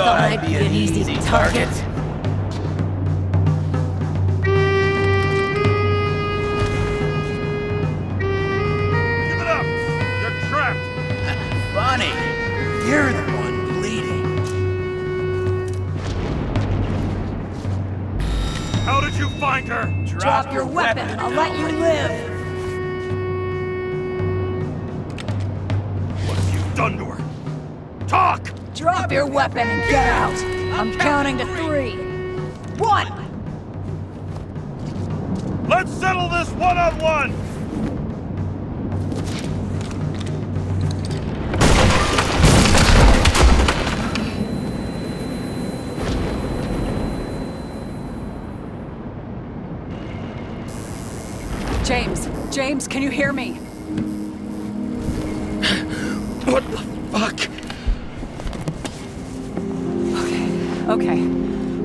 thought I'd be an easy target. Give it up! You're trapped! Funny. You're the one bleeding. How did you find her? Drop your weapon and I'll let you live. What have you done to her? Talk! Drop your weapon and get out. I'm counting to 3. 1. Let's settle this one-on-one! James, can you hear me? What the fuck? Okay.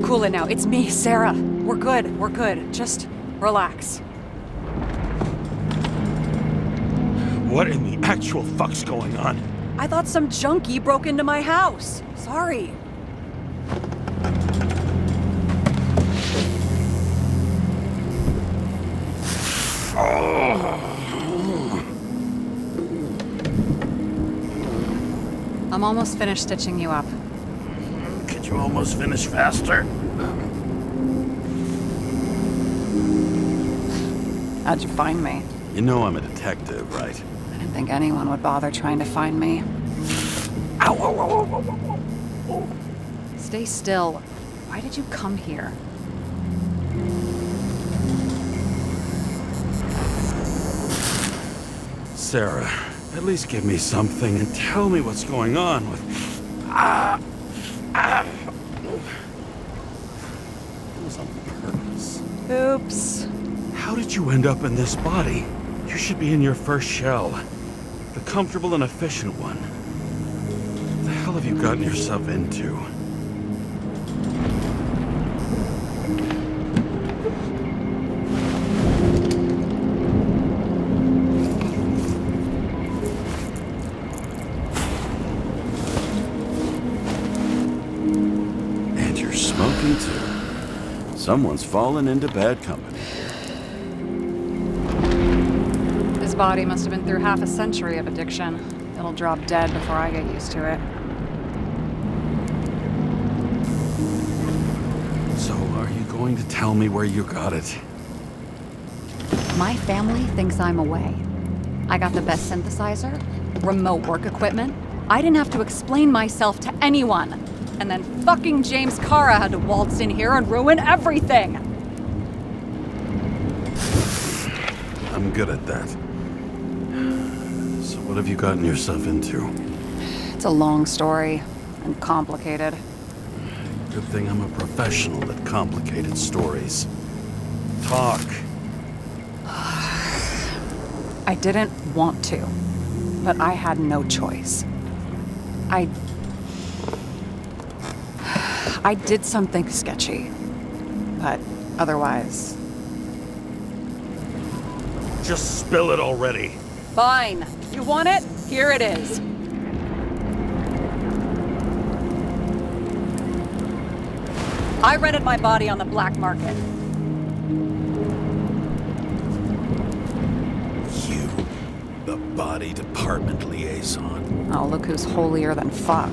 Cool it now. It's me, Sarah. We're good. Just relax. What in the actual fuck's going on? I thought some junkie broke into my house. Sorry. I'm almost finished stitching you up. Could you almost finish faster? How'd you find me? You know I'm a detective, right? I didn't think anyone would bother trying to find me. Ow, ow, ow, ow, ow, ow. Stay still. Why did you come here? Sarah, at least give me something and tell me what's going on with... It was on purpose. Oops. How did you end up in this body? You should be in your first shell. The comfortable and efficient one. What the hell have you gotten yourself into? And you're smoking too. Someone's fallen into bad company. His body must have been through half a century of addiction. It'll drop dead before I get used to it. So, are you going to tell me where you got it? My family thinks I'm away. I got the best synthesizer, remote work equipment. I didn't have to explain myself to anyone. And then fucking James Kara had to waltz in here and ruin everything. I'm good at that. So what have you gotten yourself into? It's a long story and complicated. Good thing I'm a professional at complicated stories. Talk. I didn't want to, but I had no choice. I did something sketchy, but otherwise... Just spill it already. Fine. You want it? Here it is. I rented my body on the black market. You, the body department liaison. Oh, look who's holier than fuck.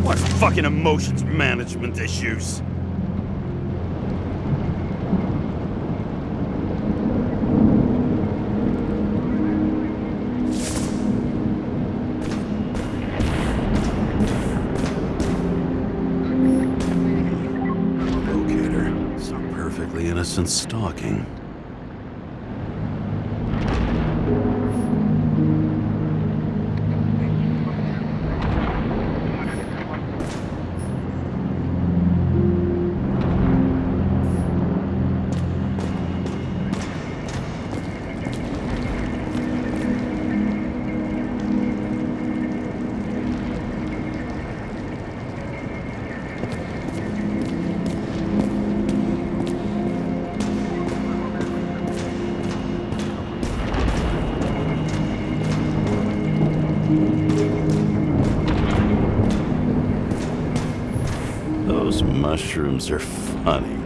What fucking emotions management issues? Locator. Some perfectly innocent stalking. Those mushrooms are funny.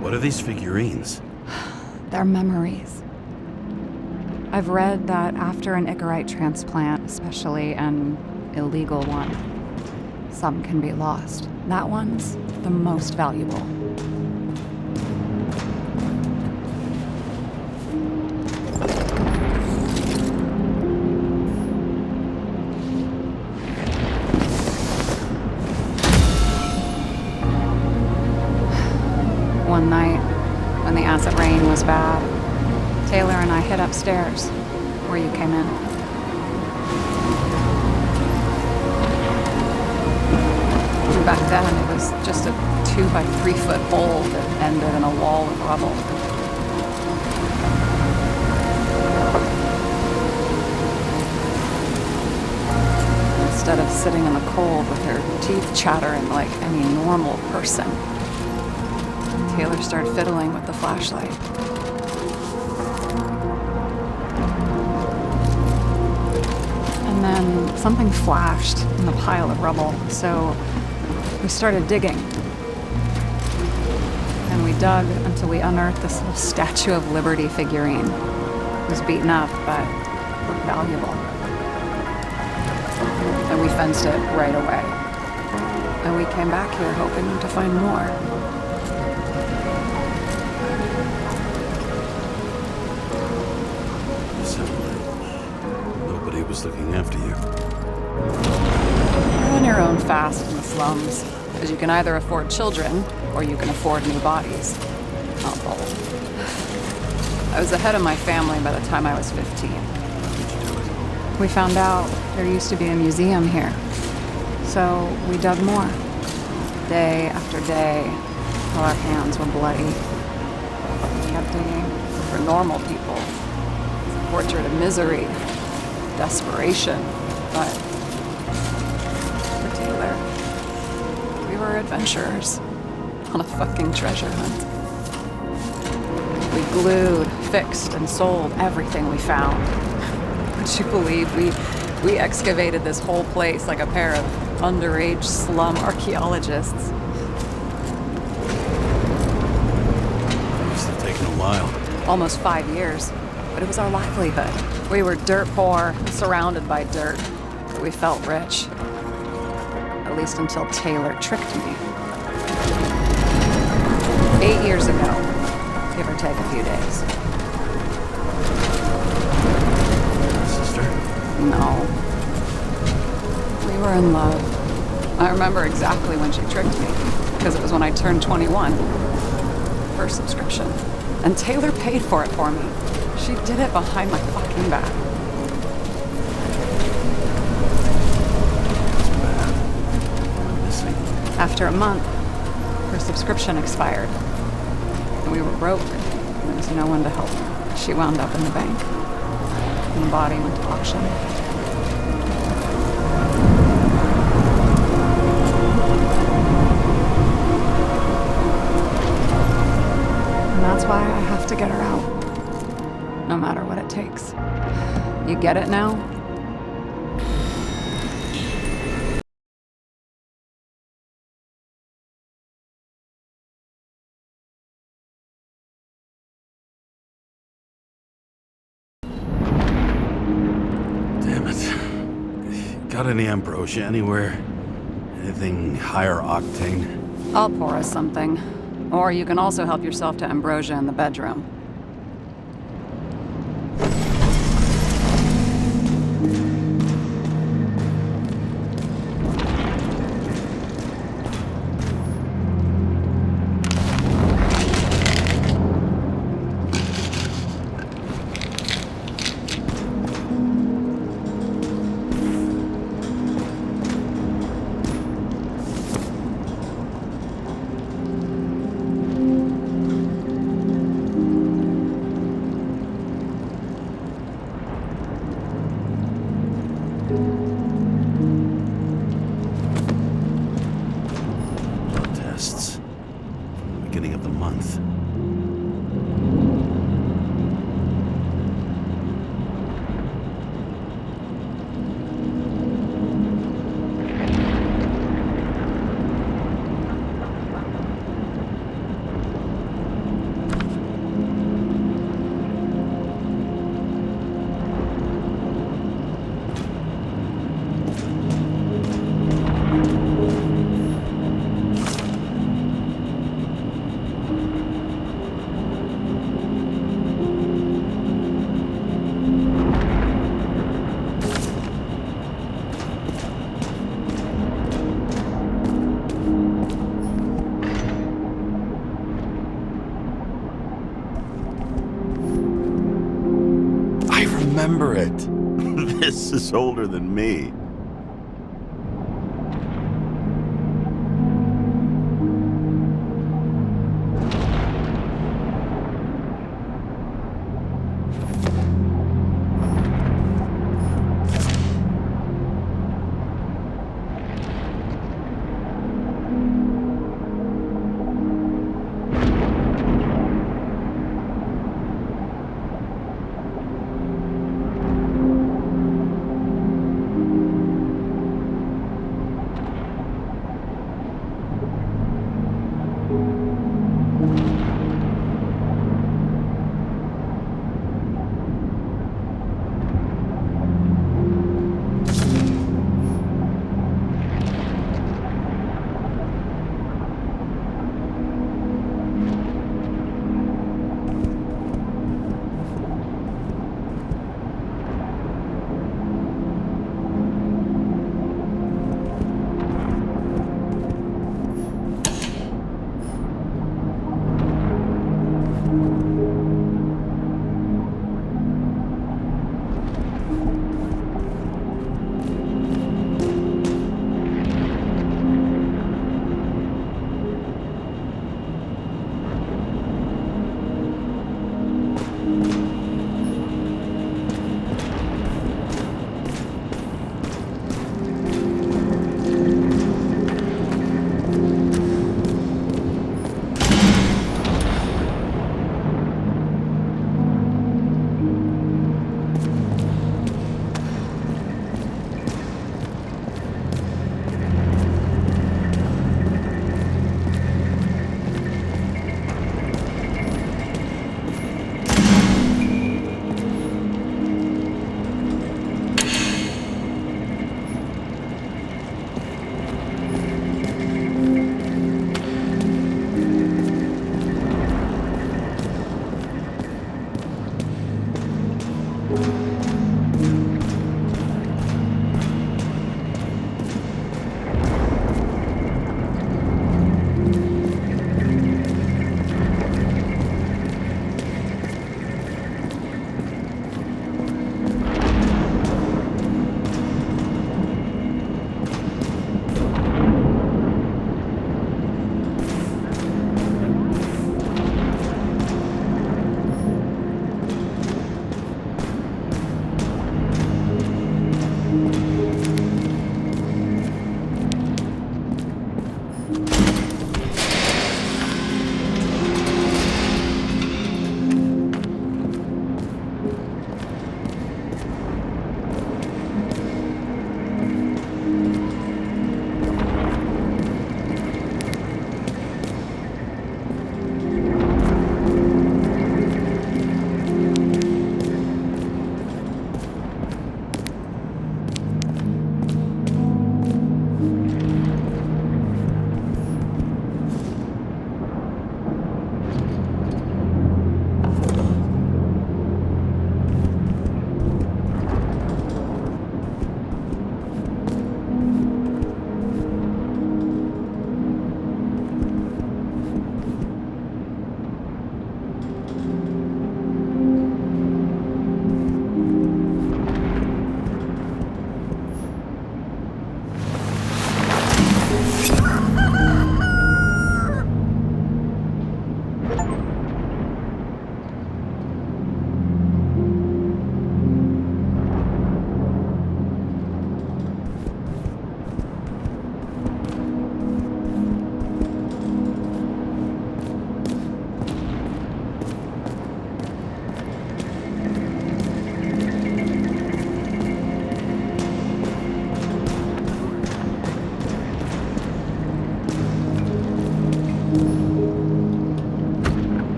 What are these figurines? They're memories. I've read that after an Icarite transplant, especially an illegal one, some can be lost. That one's the most valuable. One night, when the acid rain was bad, Taylor and I hid upstairs, where you came in. Back then, it was just a 2 by 3 foot hole that ended in a wall of rubble. Instead of sitting in the cold with her teeth chattering like any normal person, Taylor started fiddling with the flashlight. And then something flashed in the pile of rubble, so we started digging. And we dug until we unearthed this little Statue of Liberty figurine. It was beaten up, but looked valuable. And we fenced it right away. And we came back here hoping to find more. Nobody was looking after you. You're on your own fast in the slums, because you can either afford children, or you can afford new bodies. Not both. I was ahead of my family by the time I was 15. We found out there used to be a museum here, so we dug more. Day after day, while our hands were bloody. We kept digging for normal people. It's a portrait of misery, desperation, but for Taylor, we were adventurers on a fucking treasure hunt. We glued, fixed, and sold everything we found. Would you believe we excavated this whole place like a pair of underage slum archaeologists? Must have taken a while. Almost 5 years, but it was our livelihood. We were dirt poor, surrounded by dirt, but we felt rich. At least until Taylor tricked me. 8 years ago, give or take a few days. Sister? No. We were in love. I remember exactly when she tricked me, because it was when I turned 21. First subscription. And Taylor paid for it for me. She did it behind my fucking back. It's bad. I'm missing. After a month, her subscription expired. And we were broke. There was no one to help her. She wound up in the bank. And the body went to auction. And that's why I have to get her out. No matter what it takes. You get it now? Got any ambrosia anywhere? Anything higher octane? I'll pour us something. Or you can also help yourself to ambrosia in the bedroom. Blood tests. From the beginning of the month. Remember it. This is older than me.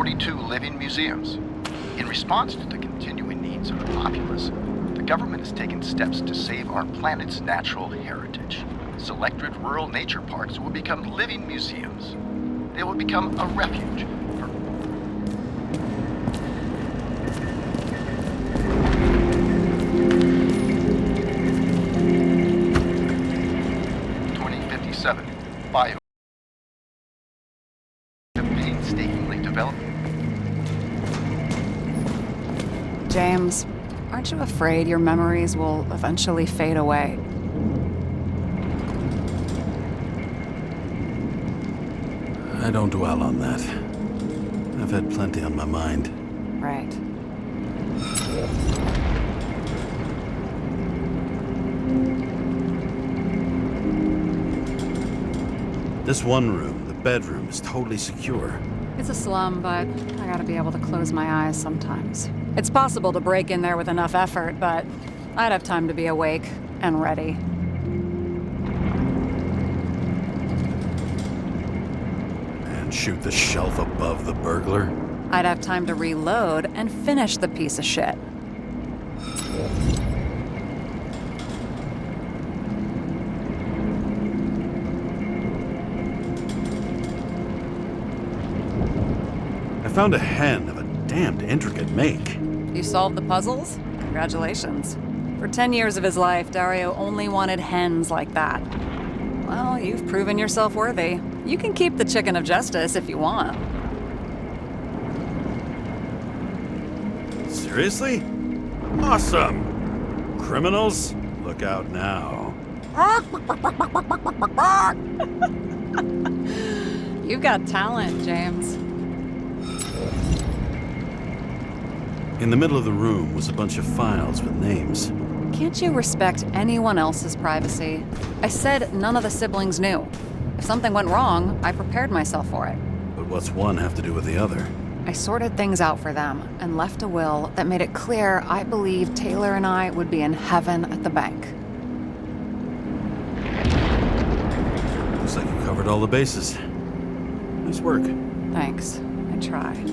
42 living museums. In response to the continuing needs of the populace, the government has taken steps to save our planet's natural heritage. Selected rural nature parks will become living museums. They will become a refuge for 2057 bio painstakingly developed. James, aren't you afraid your memories will eventually fade away? I don't dwell on that. I've had plenty on my mind. Right. This one room, the bedroom, is totally secure. It's a slum, but I gotta be able to close my eyes sometimes. It's possible to break in there with enough effort, but I'd have time to be awake and ready. And shoot the shelf above the burglar? I'd have time to reload and finish the piece of shit. I found a hen of a damned intricate make. You solved the puzzles? Congratulations. For 10 years of his life, Dario only wanted hens like that. Well, you've proven yourself worthy. You can keep the chicken of justice if you want. Seriously? Awesome! Criminals, look out now. You've got talent, James. In the middle of the room was a bunch of files with names. Can't you respect anyone else's privacy? I said none of the siblings knew. If something went wrong, I prepared myself for it. But what's one have to do with the other? I sorted things out for them and left a will that made it clear I believed Taylor and I would be in heaven at the bank. Looks like you covered all the bases. Nice work. Thanks. I tried.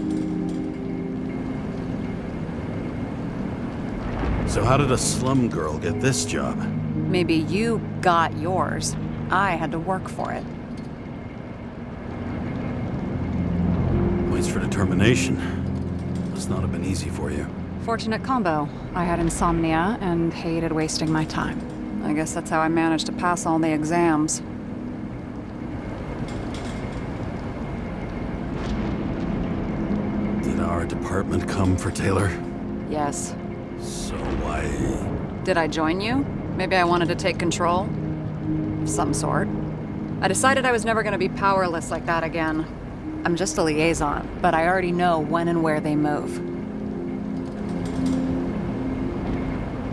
So how did a slum girl get this job? Maybe you got yours. I had to work for it. Points for determination. Must not have been easy for you. Fortunate combo. I had insomnia and hated wasting my time. I guess that's how I managed to pass all the exams. Did our department come for Taylor? Yes. So why... Did I join you? Maybe I wanted to take control? Of some sort. I decided I was never gonna be powerless like that again. I'm just a liaison, but I already know when and where they move.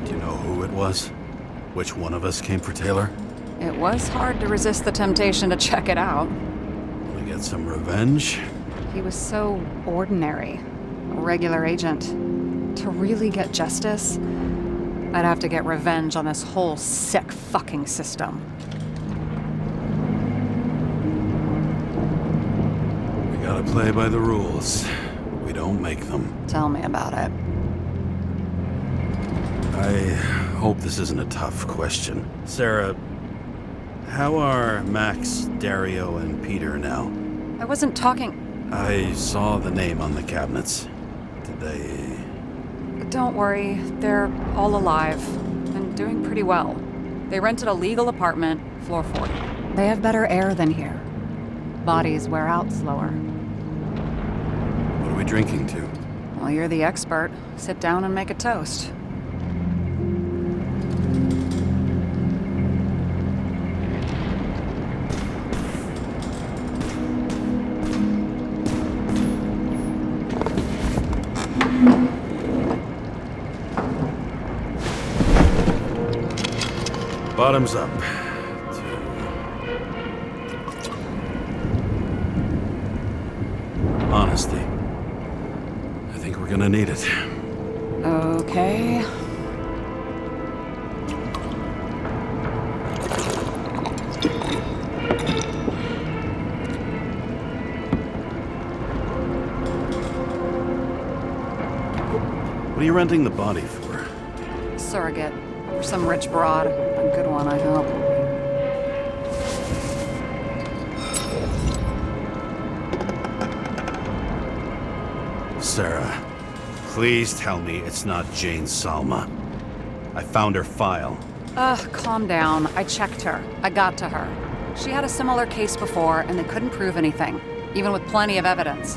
Do you know who it was? Which one of us came for Taylor? It was hard to resist the temptation to check it out. Want to get some revenge? He was so ordinary. A regular agent. To really get justice, I'd have to get revenge on this whole sick fucking system. We gotta play by the rules. We don't make them. Tell me about it. I hope this isn't a tough question. Sarah, how are Max, Dario, and Peter now? I wasn't talking... I saw the name on the cabinets. Did they... Don't worry, they're all alive and doing pretty well. They rented a legal apartment, floor 40. They have better air than here. Bodies wear out slower. What are we drinking to? Well, you're the expert. Sit down and make a toast. Bottoms up. Honesty. I think we're gonna need it. Okay. you renting the body for? Surrogate. For some rich broad. A good one, I hope. Sarah, please tell me it's not Jane Salma. I found her file. Calm down. I checked her. I got to her. She had a similar case before, and they couldn't prove anything, even with plenty of evidence.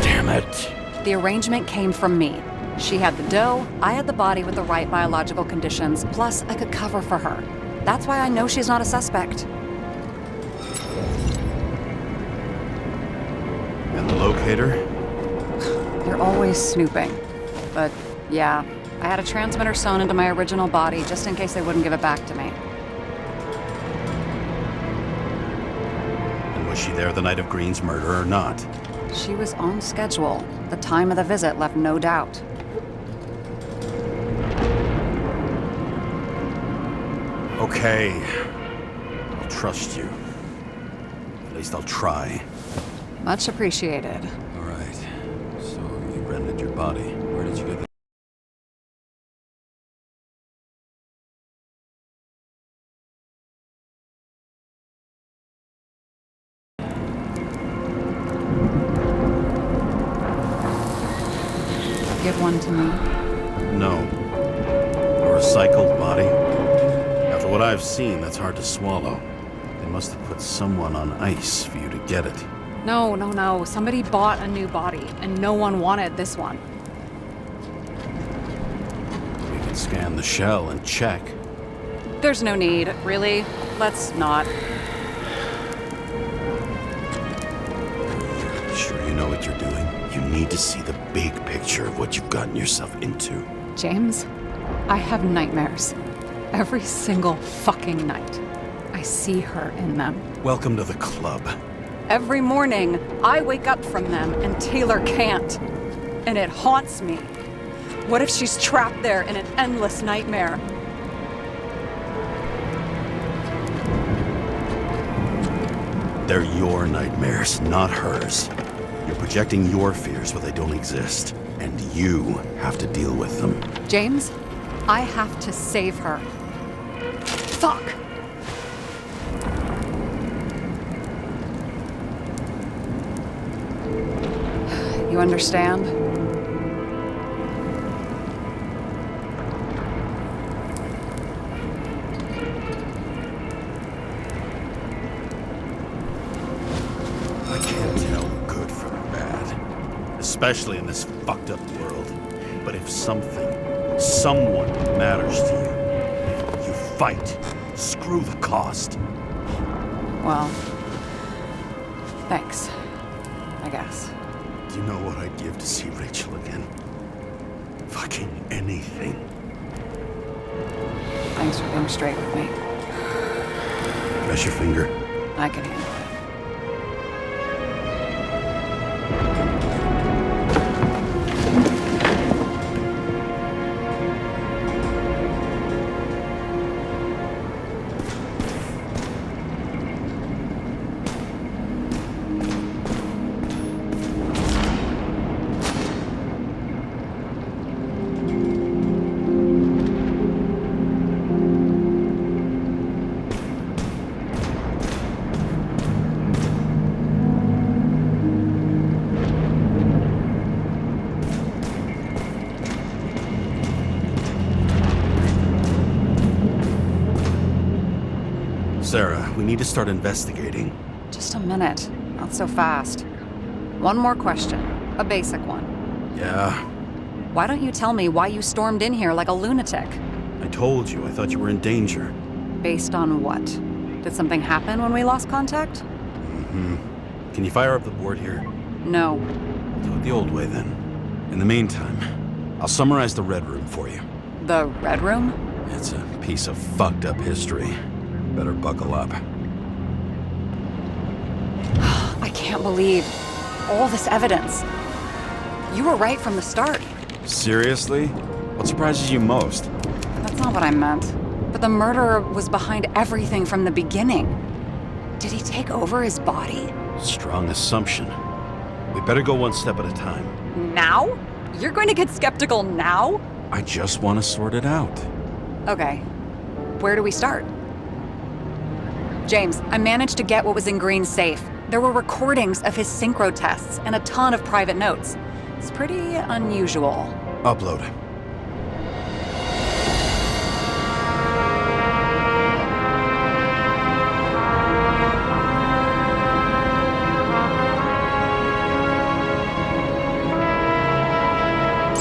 Damn it. The arrangement came from me. She had the dough, I had the body with the right biological conditions, plus I could cover for her. That's why I know she's not a suspect. And the locator? You're always snooping. But yeah, I had a transmitter sewn into my original body just in case they wouldn't give it back to me. And was she there the night of Green's murder or not? She was on schedule. The time of the visit left no doubt. Okay. I'll trust you. At least I'll try. Much appreciated. All right. So you rented your body. Where did you get the... Give one to me. No. A recycled body? After what I've seen, that's hard to swallow. They must have put someone on ice for you to get it. No. Somebody bought a new body, and no one wanted this one. We can scan the shell and check. There's no need, really. Let's not. Sure you know what you're doing? You need to see the big picture of what you've gotten yourself into. James, I have nightmares. Every single fucking night. I see her in them. Welcome to the club. Every morning, I wake up from them and Taylor can't. And it haunts me. What if she's trapped there in an endless nightmare? They're your nightmares, not hers. You're projecting your fears where they don't exist, and you have to deal with them. James, I have to save her. Fuck! You understand? I can't tell good from bad, especially in this fucked up world. But if someone matters to you, you fight. Screw the cost. Well, thanks, I guess. Do you know what I'd give to see Rachel again? Fucking anything. Thanks for being straight with me. Press your finger. I can handle it. Sarah, we need to start investigating. Just a minute. Not so fast. One more question. A basic one. Yeah, Why don't you tell me why you stormed in here like a lunatic? I told you. I thought you were in danger. Based on what? Did something happen when we lost contact? Can you fire up the board here? No. Do it the old way, then. In the meantime, I'll summarize the Red Room for you. The Red Room? It's a piece of fucked up history. Better buckle up. I can't believe all this evidence. You were right from the start. Seriously? What surprises you most? That's not what I meant. But the murderer was behind everything from the beginning. Did he take over his body? Strong assumption. We better go one step at a time. Now? You're going to get skeptical now? I just want to sort it out. Okay. Where do we start? James, I managed to get what was in Green's safe. There were recordings of his synchro tests and a ton of private notes. It's pretty unusual. Upload.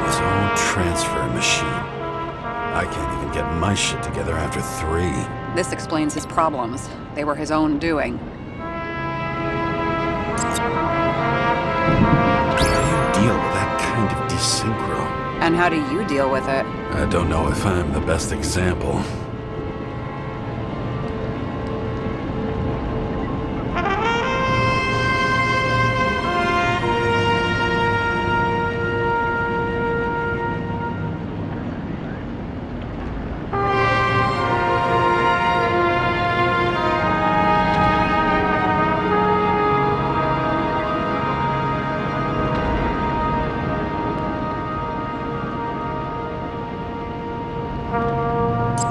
His own transfer machine. I can't even get my shit together after 3. This explains his problems. They were his own doing. How do you deal with that kind of desynchro? And how do you deal with it? I don't know if I'm the best example.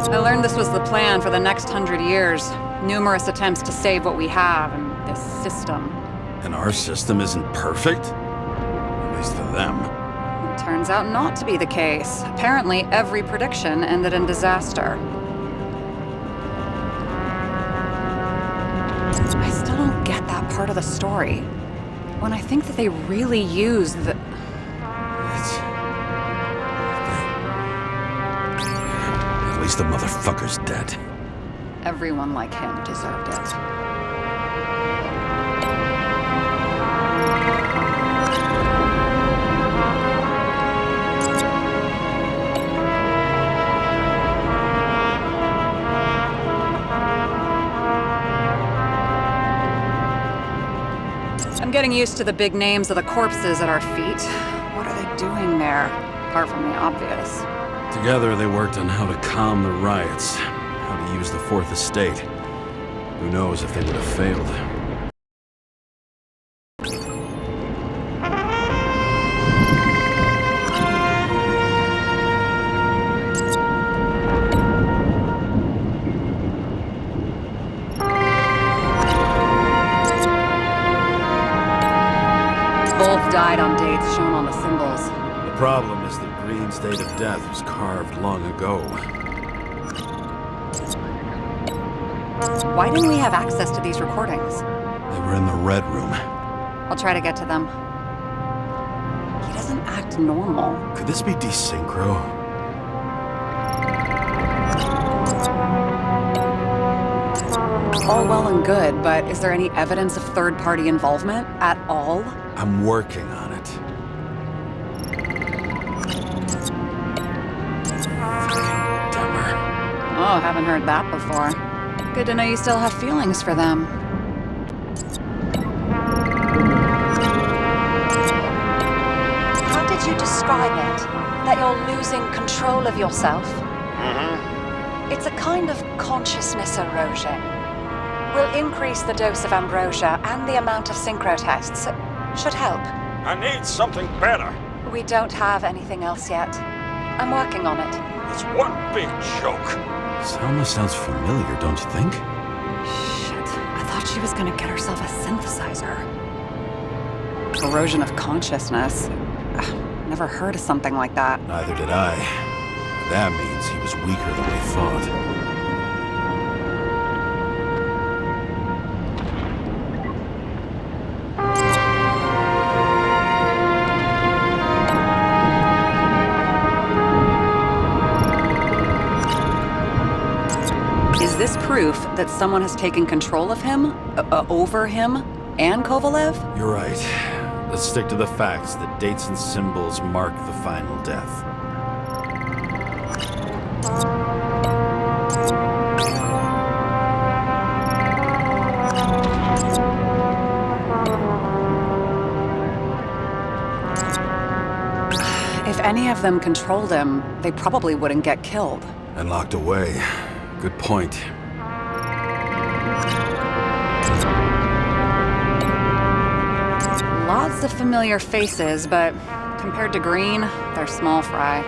I learned this was the plan for the next 100 years. Numerous attempts to save what we have in this system. And our system isn't perfect? At least for them. It turns out not to be the case. Apparently, every prediction ended in disaster. I still don't get that part of the story. When I think that they really used the... At least the motherfucker's dead. Everyone like him deserved it. I'm getting used to the big names of the corpses at our feet. What are they doing there, apart from the obvious? Together, they worked on how to calm the riots, how to use the Fourth Estate. Who knows if they would have failed. Both died on dates shown on the symbols. The problem is that Green's date of death was carved long ago. Why didn't we have access to these recordings? They were in the Red Room. I'll try to get to them. He doesn't act normal. Could this be desynchro? All well and good, but is there any evidence of third-party involvement at all? I'm working on it. Fucking dumber. Oh, haven't heard that before. Good to know you still have feelings for them. How did you describe it? That you're losing control of yourself? It's a kind of consciousness erosion. We'll increase the dose of ambrosia and the amount of synchro tests. Should help. I need something better. We don't have anything else yet. I'm working on it. It's one big joke. Selma sounds familiar, don't you think? Shit, I thought she was gonna get herself a synthesizer. Erosion of consciousness. Ugh, never heard of something like that. Neither did I. That means he was weaker than we thought. Is this proof that someone has taken control of him? Over him? And Kovalev? You're right. Let's stick to the facts. The dates and symbols mark the final death. If any of them controlled him, they probably wouldn't get killed. And locked away. Good point. Lots of familiar faces, but Compared to green, they're small fry.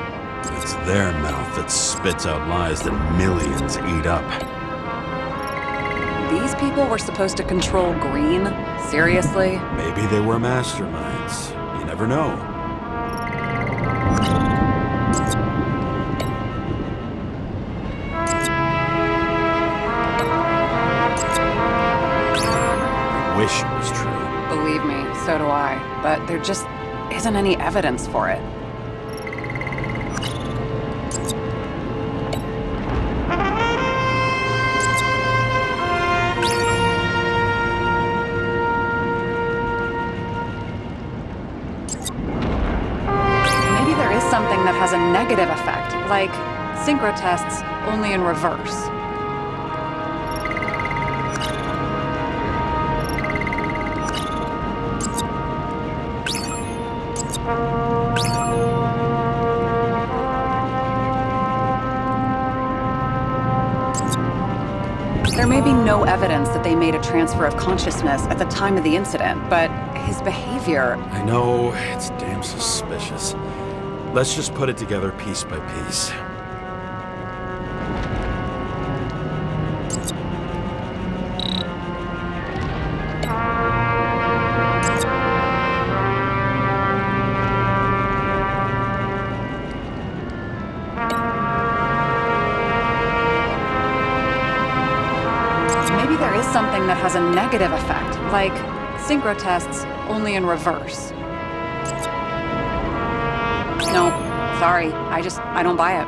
It's their mouth that spits out lies that millions eat up. These people were supposed to control green? Seriously? Maybe they were masterminds. You never know. I wish it was true. Believe me, so do I. But there just isn't any evidence for it. Maybe there is something that has a negative effect, like synchro tests, only in reverse. There may be no evidence that they made a transfer of consciousness at the time of the incident, but his behavior... I know, it's damn suspicious. Let's just put it together piece by piece. Maybe there is something that has a negative effect, like synchro tests, only in reverse. No, sorry, I don't buy it.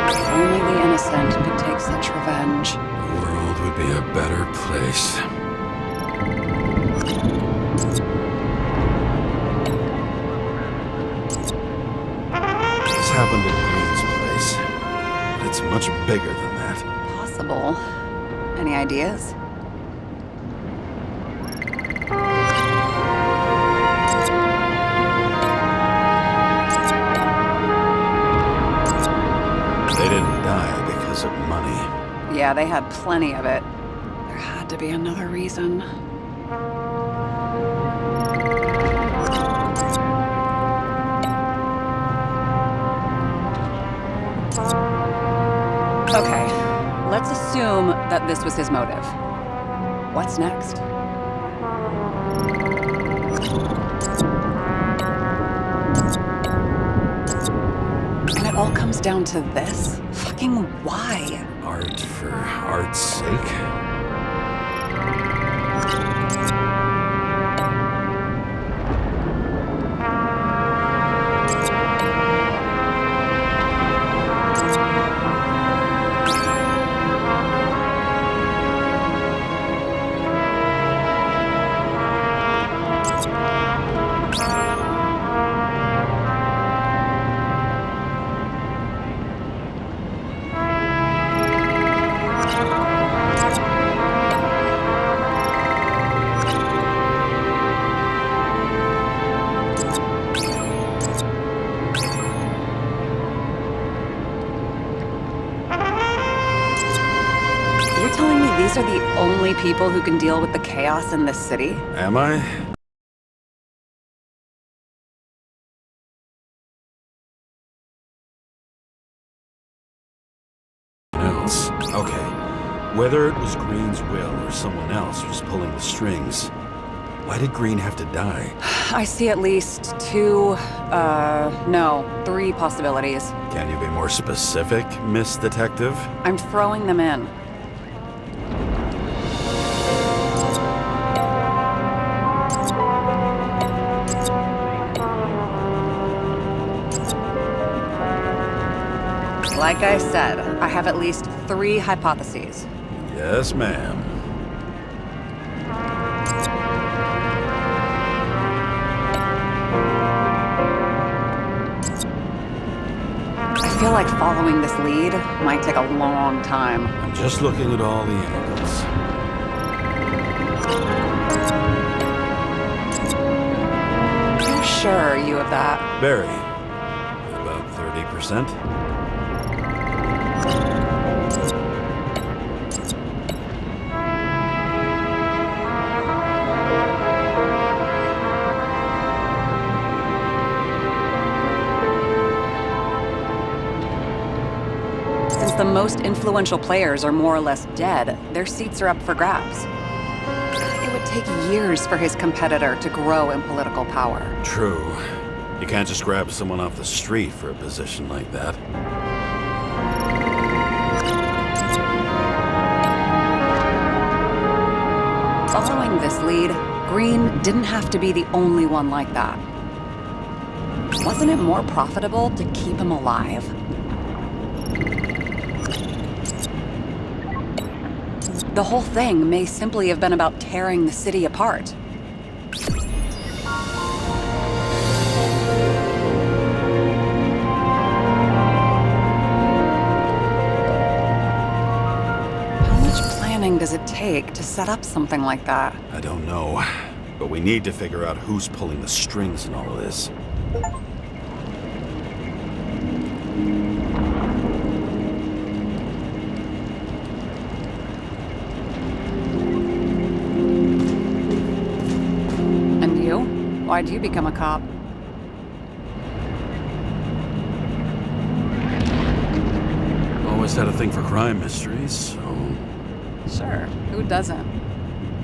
If only the innocent could take such revenge. The world would be a better place. This happened at Green's place, but it's much bigger than that. Possible. Any ideas? They didn't die because of money. Yeah, they had plenty of it. There had to be another reason. Okay, let's assume that this was his motive. What's next? And it all comes down to this? Fucking why? Art for art's sake? You're telling me these are the only people who can deal with the chaos in this city? Am I? Else. Okay. Whether it was Green's will or someone else was pulling the strings, why did Green have to die? I see at least three possibilities. Can you be more specific, Miss Detective? I'm throwing them in. Like I said, I have at least three hypotheses. Yes, ma'am. I feel like following this lead might take a long time. I'm just looking at all the angles. You sure are you of that? Very. About 30%. the most influential players are more or less dead, their seats are up for grabs. It would take years for his competitor to grow in political power. True. You can't just grab someone off the street for a position like that. Following this lead, Green didn't have to be the only one like that. Wasn't it more profitable to keep him alive? The whole thing may simply have been about tearing the city apart. How much planning does it take to set up something like that? I don't know, but we need to figure out who's pulling the strings in all of this. And you? Why'd you become a cop? Always had a thing for crime mysteries, so... Sure, who doesn't?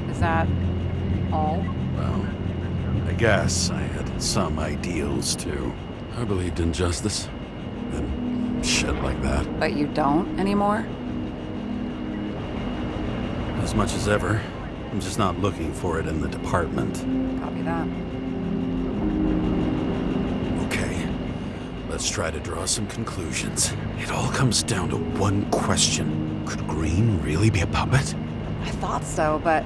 Is that all? Well, I guess I had some ideals, too. I believed in justice. And shit like that. But you don't anymore? As much as ever. I'm just not looking for it in the department. Copy that. Okay, let's try to draw some conclusions. It all comes down to one question. Could Green really be a puppet? I thought so, but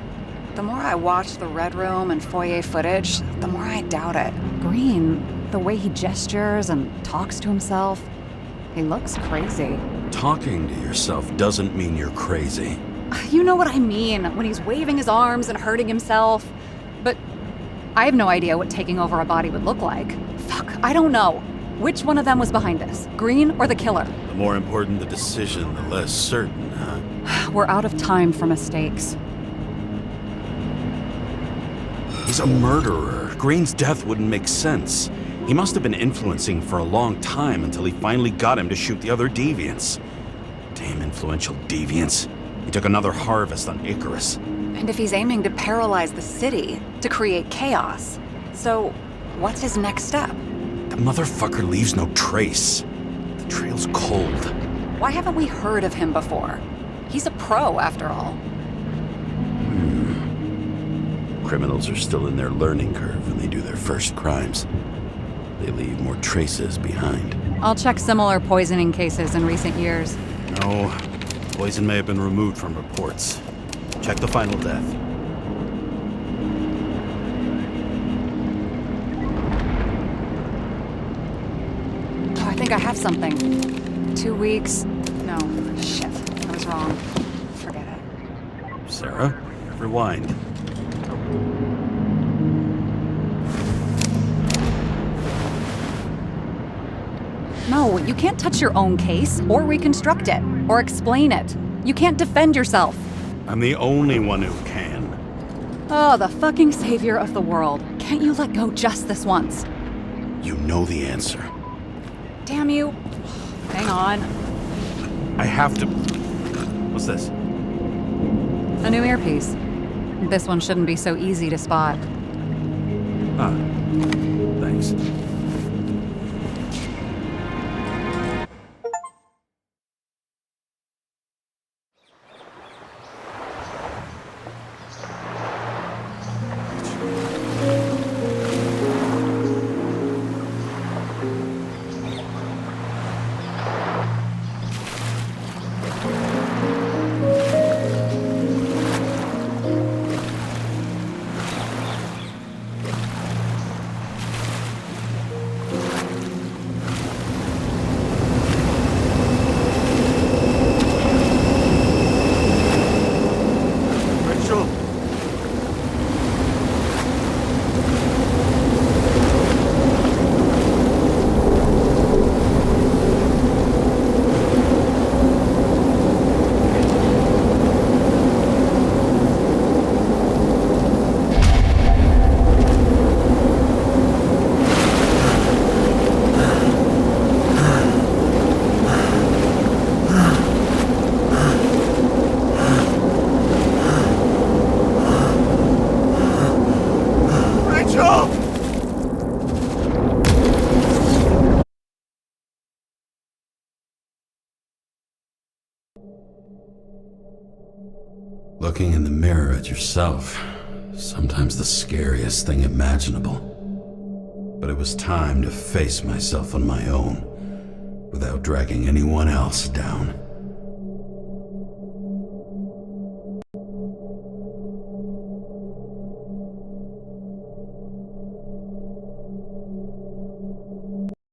the more I watch the Red Room and foyer footage, the more I doubt it. Green, the way he gestures and talks to himself, he looks crazy. Talking to yourself doesn't mean you're crazy. You know what I mean, when he's waving his arms and hurting himself. But I have no idea what taking over a body would look like. Fuck, I don't know. Which one of them was behind this, Green or the killer? The more important the decision, the less certain, huh? We're out of time for mistakes. He's a murderer. Green's death wouldn't make sense. He must have been influencing for a long time until he finally got him to shoot the other deviants. Damn influential deviants. He took another harvest on Icarus. And if he's aiming to paralyze the city, to create chaos, so what's his next step? The motherfucker leaves no trace. The trail's cold. Why haven't we heard of him before? He's a pro, after all. Criminals are still in their learning curve when they do their first crimes. They leave more traces behind. I'll check similar poisoning cases in recent years. No, poison may have been removed from reports. Check the final death. Oh, I think I have something. 2 weeks. No, shit. I was wrong. Forget it. Sarah, rewind. No, you can't touch your own case, or reconstruct it, or explain it. You can't defend yourself. I'm the only one who can. Oh, the fucking savior of the world. Can't you let go just this once? You know the answer. Damn you. Hang on. I have to... What's this? A new earpiece. This one shouldn't be so easy to spot. Ah, thanks. Looking in the mirror at yourself, sometimes the scariest thing imaginable. But it was time to face myself on my own, without dragging anyone else down.